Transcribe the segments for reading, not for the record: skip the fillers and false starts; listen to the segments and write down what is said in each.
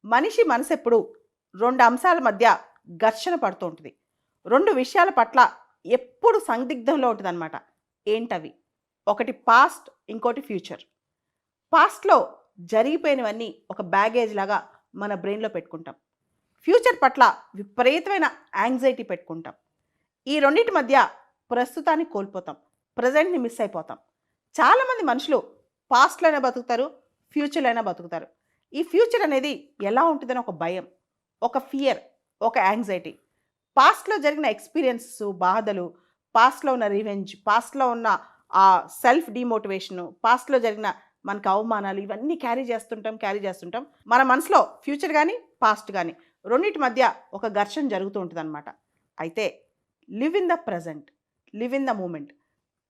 మనిషి మనసు ఎప్పుడు 2 అంశాల మధ్య ఘర్షణ పడుతూ ఉంటుంది. 2 విషయాల పట్ల ఎప్పుడు సందిగ్ధంలో ఉంటుందన్నమాట. ఏంటవి? ఒకటి పాస్ట్, ఇంకోటి ఫ్యూచర్. పాస్ట్‌లో జరిగిపోయినవన్నీ ఒక బ్యాగేజ్ లాగా మన బ్రెయిన్‌లో పెట్టుకుంటాం. ఫ్యూచర్ పట్ల విపరీతమైన యాంగ్జైటీ పెట్టుకుంటాం. ఈ రెండిటి మధ్య ప్రస్తుతాన్ని కోల్పోతాం. ప్రెజెంట్‌ని మిస్ అయిపోతాం. చాలామంది మనుషులు పాస్ట్‌లో అయినా బతుకుతారు, ఫ్యూచర్‌లో అయినా బతుకుతారు. ఈ ఫ్యూచర్ అనేది ఎలా ఉంటుందని ఒక భయం, ఒక ఫియర్, ఒక యాంగ్జైటీ. పాస్ట్‌లో జరిగిన ఎక్స్‌పీరియన్సెస్, బాధలు, పాస్ట్‌లో ఉన్న రివెంజ్, పాస్ట్‌లో ఉన్న ఆ సెల్ఫ్ డీమోటివేషను, పాస్ట్‌లో జరిగిన మనకు అవమానాలు ఇవన్నీ క్యారీ చేస్తుంటాం. మన మనసులో ఫ్యూచర్ గానీ, పాస్ట్ గానీ రెండిటి మధ్య ఒక ఘర్షణ జరుగుతూ ఉంటుందన్నమాట. అయితే live in the present, live in the moment.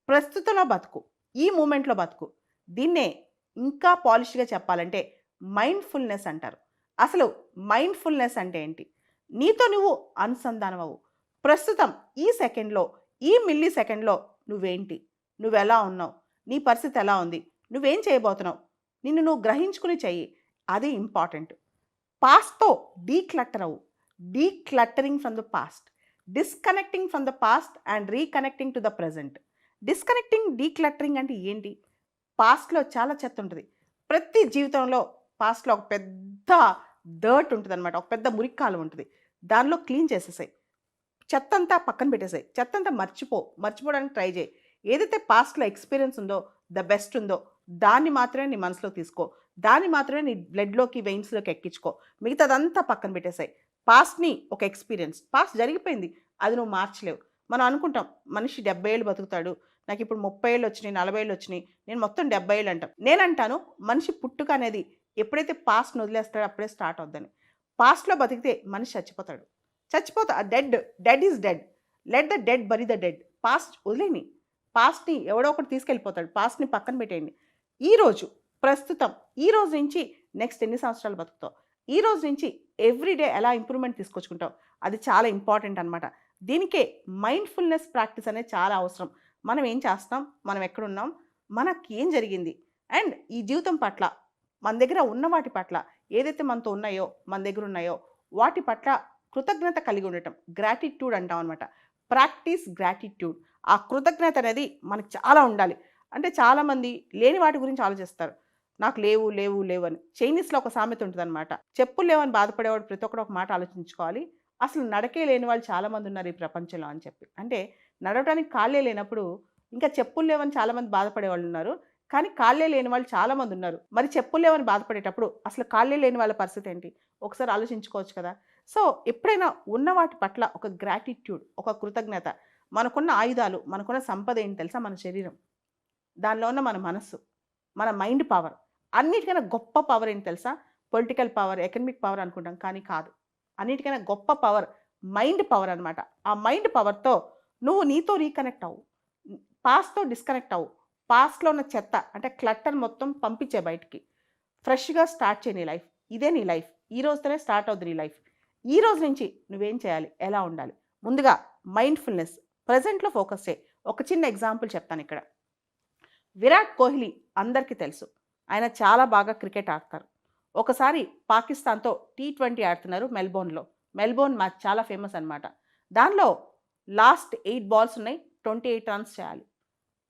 ప్రస్తుతంలో బతుకు, ఈ మూమెంట్‌లో బతుకు. దీన్నే ఇంకా పాలిష్‌గా చెప్పాలంటే మైండ్‌ఫుల్‌నెస్ అంటారు. అసలు మైండ్‌ఫుల్‌నెస్ అంటే ఏంటి? నీతో నువ్వు అనుసంధానం అవ్వు. ప్రస్తుతం ఈ సెకండ్‌లో, ఈ మిల్లీ సెకండ్‌లో నువ్వేంటి? నువ్వెలా ఉన్నావు? నీ పరిస్థితి ఎలా ఉంది? నువ్వేం చేయబోతున్నావు? నిన్ను నువ్వు గ్రహించుకుని చెయ్యి. అది ఇంపార్టెంట్. పాస్ట్‌తో డీక్లటర్ అవ్వు. Decluttering from the past. Disconnecting from the past and reconnecting to the present. Disconnecting, decluttering అంటే ఏంటి? పాస్ట్‌లో చాలా చెత్త ఉంటుంది. ప్రతి జీవితంలో పాస్ట్‌లో ఒక పెద్ద డర్ట్ ఉంటుందన్నమాట. ఒక పెద్ద మురికి కాలువ ఉంటుంది. దానిలో క్లీన్ చేసేసేయి. చెత్తంతా పక్కన పెట్టేసేయి. చెత్తంతా మర్చిపోవడానికి ట్రై చేయి. ఏదైతే పాస్ట్‌లో ఎక్స్‌పీరియన్స్ ఉందో, ద బెస్ట్ ఉందో దాన్ని మాత్రమే నీ మనసులో తీసుకో. దాన్ని మాత్రమే నీ బ్లడ్‌లోకి, వెయిన్స్‌లోకి ఎక్కించుకో. మిగతాదంతా పక్కన పెట్టేసేయి. పాస్ట్‌ని ఒక ఎక్స్‌పీరియన్స్. పాస్ట్ జరిగిపోయింది. అది నువ్వు మార్చలేవు. మనం అనుకుంటాం మనిషి 70 ఏళ్ళు బతుకుతాడు. నాకిప్పుడు 30 ఏళ్ళు వచ్చినాయి, 40 ఏళ్ళు వచ్చినాయి. నేను మొత్తం 70 ఏళ్ళు అంటాం. నేనంటాను మనిషి పుట్టుక అనేది ఎప్పుడైతే పాస్ట్‌ని వదిలేస్తాడో అప్పుడే స్టార్ట్ అవుద్దని. పాస్ట్‌లో బతికితే మనిషి చచ్చిపోతాడు. Dead is dead. Let the dead bury the dead. Past వదిలేయని. పాస్ట్‌ని ఎవడో ఒకడు తీసుకెళ్ళిపోతాడు. పాస్ట్‌ని పక్కన పెట్టేయండి. ఈరోజు, ప్రస్తుతం, ఈ రోజు నుంచి నెక్స్ట్ ఎన్ని సంవత్సరాలు బతుకుతావు? ఈ రోజు నుంచి ఎవ్రీడే ఎలా ఇంప్రూవ్‌మెంట్ తీసుకొచ్చుకుంటావు? అది చాలా ఇంపార్టెంట్ అనమాట. దీనికే మైండ్‌ఫుల్‌నెస్ ప్రాక్టీస్ అనేది చాలా అవసరం. మనం ఏం చేస్తున్నాం? మనం ఎక్కడున్నాం? మనకేం జరిగింది? అండ్ ఈ జీవితం పట్ల, మన దగ్గర ఉన్న వాటి పట్ల, ఏదైతే మనతో ఉన్నాయో, మన దగ్గర ఉన్నాయో, వాటి పట్ల కృతజ్ఞత కలిగి ఉండటం. గ్రాటిట్యూడ్ అంటాం అనమాట. Practice gratitude. ఆ కృతజ్ఞత అనేది మనకు చాలా ఉండాలి. అంటే చాలామంది లేని వాటి గురించి ఆలోచిస్తారు. నాకు లేవు, లేవు, లేవు అని. చైనీస్‌లో ఒక సామెత ఉంటుందన్నమాట. చెప్పులు లేవని బాధపడేవాడు ప్రతి ఒక్కడు ఒక మాట ఆలోచించుకోవాలి. అసలు నడకే లేని వాళ్ళు చాలామంది ఉన్నారు ఈ ప్రపంచంలో అని చెప్పి. అంటే నడవడానికి కాళ్ళే లేనప్పుడు ఇంకా చెప్పులు లేవని చాలామంది బాధపడేవాళ్ళు ఉన్నారు. కానీ కాళ్ళే లేని వాళ్ళు చాలామంది ఉన్నారు. మరి చెప్పులు లేవని బాధపడేటప్పుడు అసలు కాళ్ళే లేని వాళ్ళ పరిస్థితి ఏంటి? ఒకసారి ఆలోచించుకోవచ్చు కదా! సో, ఎప్పుడైనా ఉన్న వాటి పట్ల ఒక గ్రాటిట్యూడ్, ఒక కృతజ్ఞత. మనకున్న ఆయుధాలు, మనకున్న సంపద ఏంటి తెలుసా? మన శరీరం. దానిలో ఉన్న మన మనస్సు, మన మైండ్ పవర్. అన్నిటికన్నా గొప్ప పవర్ ఏంటి తెలుసా? పొలిటికల్ పవర్, ఎకనామిక్ పవర్ అనుకుంటాం. కానీ కాదు. అన్నిటికన్నా గొప్ప పవర్ మైండ్ పవర్ అనమాట. ఆ మైండ్ పవర్‌తో నువ్వు నీతో రీకనెక్ట్ అవ్వు. పాస్ట్‌తో డిస్కనెక్ట్ అవ్వు. పాస్ట్‌లో ఉన్న చెత్త అంటే క్లటర్ మొత్తం పంపించేయి బయటికి. ఫ్రెష్‌గా స్టార్ట్ చేయి నీ లైఫ్. ఇదే నీ లైఫ్. ఈ రోజుతోనే స్టార్ట్ అవుద్ది నీ లైఫ్. ఈ రోజు నుంచి నువ్వేం చేయాలి? ఎలా ఉండాలి? ముందుగా మైండ్‌ఫుల్‌నెస్. ప్రెజెంట్‌లో ఫోకస్ చేయి. ఒక చిన్న ఎగ్జాంపుల్ చెప్తానిక్కడ. విరాట్ కోహ్లీ అందరికీ తెలుసు. ఆయన చాలా బాగా క్రికెట్ ఆడతారు. ఒకసారి పాకిస్తాన్‌తో టీ20 ఆడుతున్నారు మెల్బోర్న్‌లో. మెల్బోర్న్ మ్యాచ్ చాలా ఫేమస్ అనమాట. దానిలో లాస్ట్ 8 బాల్స్ ఉన్నాయి. 28 రన్స్ చేయాలి.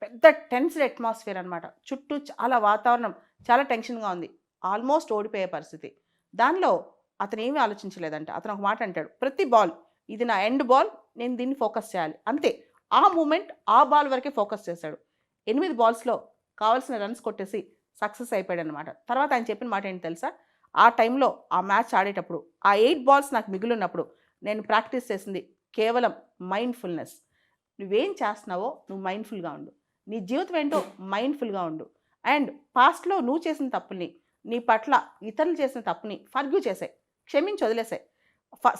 పెద్ద టెన్స్డ్ అట్మాస్ఫియర్ అనమాట. చుట్టూ చాలా వాతావరణం చాలా టెన్షన్‌గా ఉంది. ఆల్మోస్ట్ ఓడిపోయే పరిస్థితి. దానిలో అతనేమీ ఆలోచించలేదంట. అతను ఒక మాట అంటాడు. ప్రతి బాల్ ఇది నా ఎండ్ బాల్. నేను దీన్ని ఫోకస్ చేయాలి. అంతే. ఆ మూమెంట్ ఆ బాల్ వరకే ఫోకస్ చేశాడు. 8 బాల్స్‌లో కావాల్సిన రన్స్ కొట్టేసి సక్సెస్ అయిపోయాడనమాట. తర్వాత ఆయన చెప్పిన మాట ఏంటి తెలుసా? ఆ టైంలో ఆ మ్యాచ్ ఆడేటప్పుడు ఆ 8 బాల్స్ నాకు మిగిలున్నప్పుడు నేను ప్రాక్టీస్ చేసింది కేవలం మైండ్‌ఫుల్‌నెస్. నువ్వేం చేస్తున్నావో నువ్వు మైండ్‌ఫుల్‌గా ఉండు. నీ జీవితం ఏంటో మైండ్‌ఫుల్‌గా ఉండు. అండ్ పాస్ట్‌లో నువ్వు చేసిన తప్పుల్ని, నీ పట్ల ఇతరులు చేసిన తప్పుని ఫర్గివ్ చేసేయి. క్షమించి వదిలేసేయి.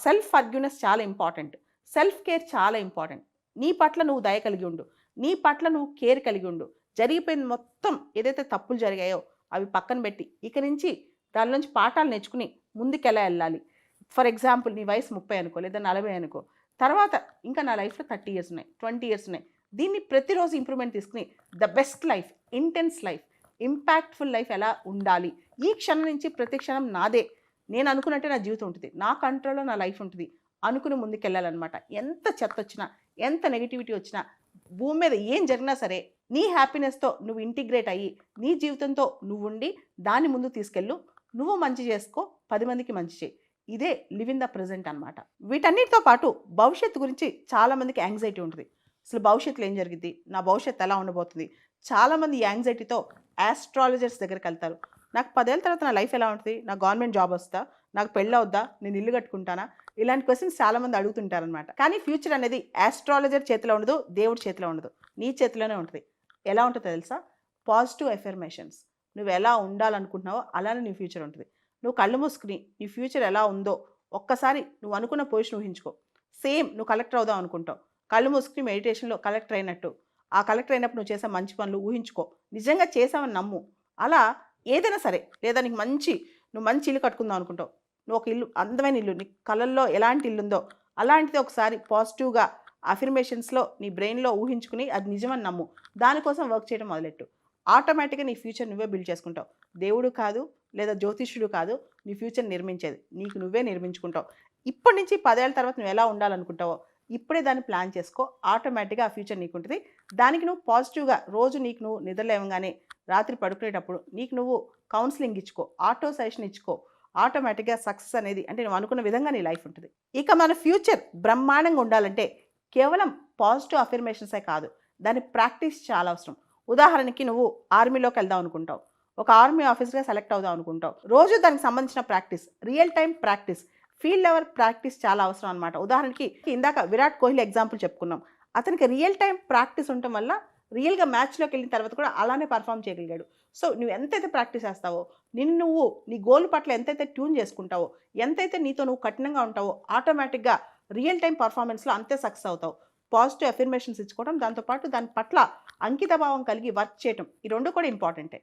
సెల్ఫ్ ఫర్గివ్‌నెస్ చాలా ఇంపార్టెంట్. సెల్ఫ్ కేర్ చాలా ఇంపార్టెంట్. నీ పట్ల నువ్వు దయ కలిగి ఉండు. నీ పట్ల నువ్వు కేర్ కలిగి ఉండు. జరిగిపోయిన మొత్తం ఏదైతే తప్పులు జరిగాయో అవి పక్కన పెట్టి ఇక నుంచి దాని నుంచి పాఠాలు నేర్చుకుని ముందుకెలా వెళ్ళాలి. ఫర్ ఎగ్జాంపుల్ నీ వయసు 30 అనుకో లేదా 40 అనుకో. తర్వాత ఇంకా నా లైఫ్‌లో 30 ఇయర్స్ ఉన్నాయి. 20 ఇయర్స్ ఉన్నాయి. దీన్ని ప్రతిరోజు ఇంప్రూవ్‌మెంట్ తీసుకుని the best life, intense life, impactful life ఎలా ఉండాలి? ఈ క్షణం నుంచి ప్రతి క్షణం నాదే. నేను అనుకున్నట్టే నా జీవితం ఉంటుంది, నా కంట్రోల్లో నా లైఫ్ ఉంటుంది అనుకుని ముందుకెళ్ళాలన్నమాట. ఎంత చెత్త వచ్చినా, ఎంత నెగిటివిటీ వచ్చినా, భూమి మీద ఏం జరిగినా సరే నీ హ్యాపీనెస్తో నువ్వు ఇంటిగ్రేట్ అయ్యి నీ జీవితంతో నువ్వు ఉండి దాన్ని ముందుకు తీసుకెళ్ళు. నువ్వు మంచి చేసుకో, 10 మందికి మంచి చేయి. ఇదే లివ్ ఇన్ ద ప్రెజెంట్ అనమాట. వీటన్నిటితో పాటు భవిష్యత్తు గురించి చాలామందికి యాంగ్జైటీ ఉంటుంది. అసలు భవిష్యత్తులో ఏం జరిగింది, నా భవిష్యత్తు ఎలా ఉండబోతుంది. చాలామంది ఈ యాంగ్జైటీతో ఆస్ట్రాలజర్స్ దగ్గరికి వెళ్తారు. నాకు 10 ఏళ్ళ తర్వాత నా లైఫ్ ఎలా ఉంటుంది, నాకు గవర్నమెంట్ జాబ్ వస్తా, నాకు పెళ్ళి అవుద్దా, నేను ఇల్లు కట్టుకుంటానా, ఇలాంటి క్వశ్చన్స్ చాలామంది అడుగుతుంటారనమాట. కానీ ఫ్యూచర్ అనేది ఆస్ట్రాలజర్ చేతిలో ఉండదు, దేవుడి చేతిలో ఉండదు, నీ చేతిలోనే ఉంటుంది. ఎలా ఉంటుందో తెలుసా? Positive affirmations. నువ్వు ఎలా ఉండాలనుకుంటున్నావో అలానే నీ ఫ్యూచర్ ఉంటుంది. నువ్వు కళ్ళు మూసుకుని నీ ఫ్యూచర్ ఎలా ఉందో ఒక్కసారి నువ్వు అనుకున్న పొజిషన్ ఊహించుకో. సేమ్ నువ్వు కలెక్టర్ అవుదాం అనుకుంటావు, కళ్ళు మూసుకుని మెడిటేషన్లో కలెక్టర్ అయినట్టు, ఆ కలెక్టర్ అయినప్పుడు నువ్వు చేసే మంచి పనులు ఊహించుకో. నిజంగా చేసావని నమ్ము. అలా ఏదైనా సరే, లేదా నీకు నువ్వు మంచి ఇల్లు కట్టుకుందాం అనుకుంటావు, నువ్వు ఒక ఇల్లు, అందమైన ఇల్లు, నీ కళల్లో ఎలాంటి ఇల్లు ఉందో అలాంటిది ఒకసారి పాజిటివ్గా అఫర్మేషన్స్లో నీ బ్రెయిన్లో ఊహించుకుని అది నిజమని నమ్ము. దానికోసం వర్క్ చేయడం మొదలెట్టు. ఆటోమేటిక్గా నీ ఫ్యూచర్ నువ్వే బిల్డ్ చేసుకుంటావు. దేవుడు కాదు, లేదా జ్యోతిష్యుడు కాదు నీ ఫ్యూచర్ నిర్మించేది, నీకు నువ్వే నిర్మించుకుంటావు. ఇప్పటి నుంచి 10 ఏళ్ళ తర్వాత నువ్వు ఎలా ఉండాలనుకుంటావో ఇప్పుడే దాన్ని ప్లాన్ చేసుకో. ఆటోమేటిక్గా ఆ ఫ్యూచర్ నీకు ఉంటుంది. దానికి నువ్వు పాజిటివ్గా రోజు నీకు నువ్వు నిద్రలేవగానే, రాత్రి పడుకునేటప్పుడు నీకు నువ్వు కౌన్సిలింగ్ ఇచ్చుకో, ఆటో సజెషన్ ఇచ్చుకో. ఆటోమేటిక్గా సక్సెస్ అనేది అంటే నువ్వు అనుకున్న విధంగా నీ లైఫ్ ఉంటుంది. ఇక మన ఫ్యూచర్ బ్రహ్మాండంగా ఉండాలంటే కేవలం పాజిటివ్ అఫర్మేషన్సే కాదు, దాని ప్రాక్టీస్ చాలా అవసరం. ఉదాహరణకి నువ్వు ఆర్మీలోకి వెళ్దాం అనుకుంటావు, ఒక ఆర్మీ ఆఫీసర్గా సెలెక్ట్ అవుదాం అనుకుంటావు. రోజు దానికి సంబంధించిన practice, real time practice, field level practice చాలా అవసరం అనమాట. ఉదాహరణకి ఇందాక విరాట్ కోహ్లీ ఎగ్జాంపుల్ చెప్పుకున్నాం. అతనికి రియల్ టైం ప్రాక్టీస్ ఉండటం వల్ల రియల్గా మ్యాచ్లోకి వెళ్ళిన తర్వాత కూడా అలానే పర్ఫామ్ చేయగలిగాడు. సో నువ్వు ఎంతైతే ప్రాక్టీస్ చేస్తావో, నువ్వు నీ గోల్ పట్ల ఎంతైతే ట్యూన్ చేసుకుంటావో, ఎంతైతే నీతో నువ్వు కఠినంగా ఉంటావో, ఆటోమేటిక్గా రియల్ టైం పర్ఫార్మెన్స్లో అంతే సక్సెస్ అవుతావు. పాజిటివ్ అఫర్మేషన్స్ ఇచ్చుకోవడం, దాంతోపాటు దాని పట్ల అంకితభావం కలిగి వర్క్ చేయటం, ఈ రెండు కూడా ఇంపార్టెంటే.